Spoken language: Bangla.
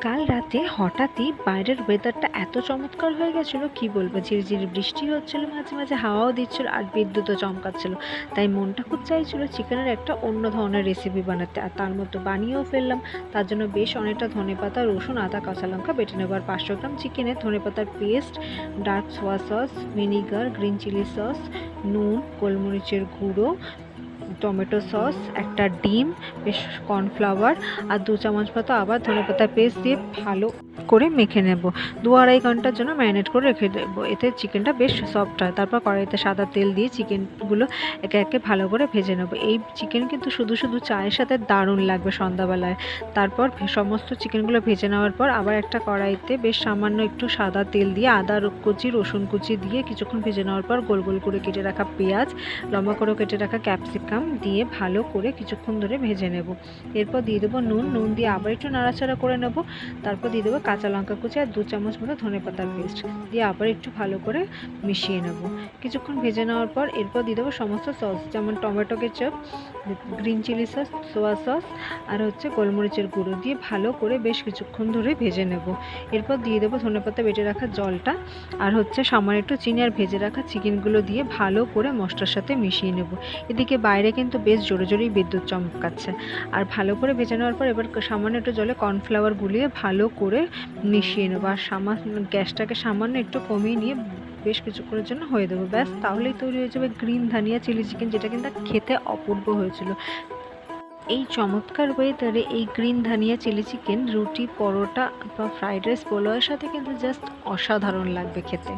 কাল রাতে হঠাৎই বাইরের ওয়েদারটা এত চমৎকার হয়ে গেছিলো, কি বলবো। ঝিরিঝিরি বৃষ্টি হচ্ছিল, মাঝে মাঝে হাওয়াও দিচ্ছিল, আর বিদ্যুৎও চমকাচ্ছিল। তাই মনটা খুব চাইছিল চিকেনের একটা অন্য ধরনের রেসিপি বানাতে, আর তার মতো বানিয়েও ফেললাম। তার জন্য বেশ অনেকটা ধনেপাতা, রসুন, আদা, কাঁচা লঙ্কা বেটে নেব। আর 500 গ্রাম চিকেনে ধনেপাতার paste, dark soy sauce, vinegar, green chilli sauce, নুন, গোলমরিচের গুঁড়ো, টমেটো সস, একটা ডিম, বেশ কর্নফ্লাওয়ার আর 2 চামচ মতো আবার ধনেপাতার পেস্ট দিয়ে ভালো করে মেখে নেব। 2-2.5 ঘন্টার জন্য ম্যারিনেট করে রেখে দেবো, এতে চিকেনটা বেশ সফট হয়। তারপর কড়াইতে সাদা তেল দিয়ে চিকেনগুলো একে একে ভালো করে ভেজে নেব। এই চিকেন কিন্তু শুধু শুধু চায়ের সাথে দারুণ লাগবে সন্ধ্যাবেলায়। তারপর সমস্ত চিকেনগুলো ভেজে নেওয়ার পর আবার একটা কড়াইতে বেশ সামান্য একটু সাদা তেল দিয়ে আদা কুচি, রসুন কুচি দিয়ে কিছুক্ষণ ভেজে নেওয়ার পর গোল গোল করে কেটে রাখা পেঁয়াজ, লম্বা করে কেটে রাখা ক্যাপসিকাম দিয়ে ভালো করে কিছুক্ষণ ধরে ভেজে নেব। এরপর দিয়ে দেবো নুন দিয়ে আবার একটু নাড়াচাড়া করে নেব। তারপর দিয়ে দেবো কাঁচা লঙ্কা কুচি আর 2 চামচ মতো ধনেপাতার পেস্ট দিয়ে আবার একটু ভালো করে মিশিয়ে নেব। কিছুক্ষণ ভেজে নেওয়ার পর এরপর দিয়ে দেবো সমস্ত সস, যেমন tomato ketchup, green chilli sauce, soya sauce আর গোলমরিচের গুঁড়ো দিয়ে ভালো করে বেশ কিছুক্ষণ ধরে ভেজে নেব। এরপর দিয়ে দেবো ধনেপাতা বেটে রাখা জলটা আর সামান্য একটু চিনি আর ভেজে রাখা চিকেনগুলো দিয়ে ভালো করে মশলার সাথে মিশিয়ে নেব। এদিকে বাইরে কিন্তু বেশ জোরে জোরেই বিদ্যুৎ চমকাচ্ছে। আর ভালো করে ভেজে নেওয়ার পর এবার সামান্য একটু জলে কর্নফ্লাওয়ার গুলিয়ে ভালো করে মিশিয়ে নেবো। আর গ্যাসটাকে সামান্য একটু কমিয়ে নিয়ে বেশ কিছুক্ষণের জন্য হয়ে দেবো। ব্যাস, তাহলেই তৈরি হয়ে যাবে গ্রিন ধানিয়া চিলি চিকেন, যেটা কিন্তু খেতে অপূর্ব হয়েছিল। এই চমৎকার ওয়েদারে এই গ্রিন ধানিয়া চিলি চিকেন রুটি, পরোটা বা ফ্রাইড রাইস, পোলাওয়ের সাথে কিন্তু জাস্ট অসাধারণ লাগবে খেতে।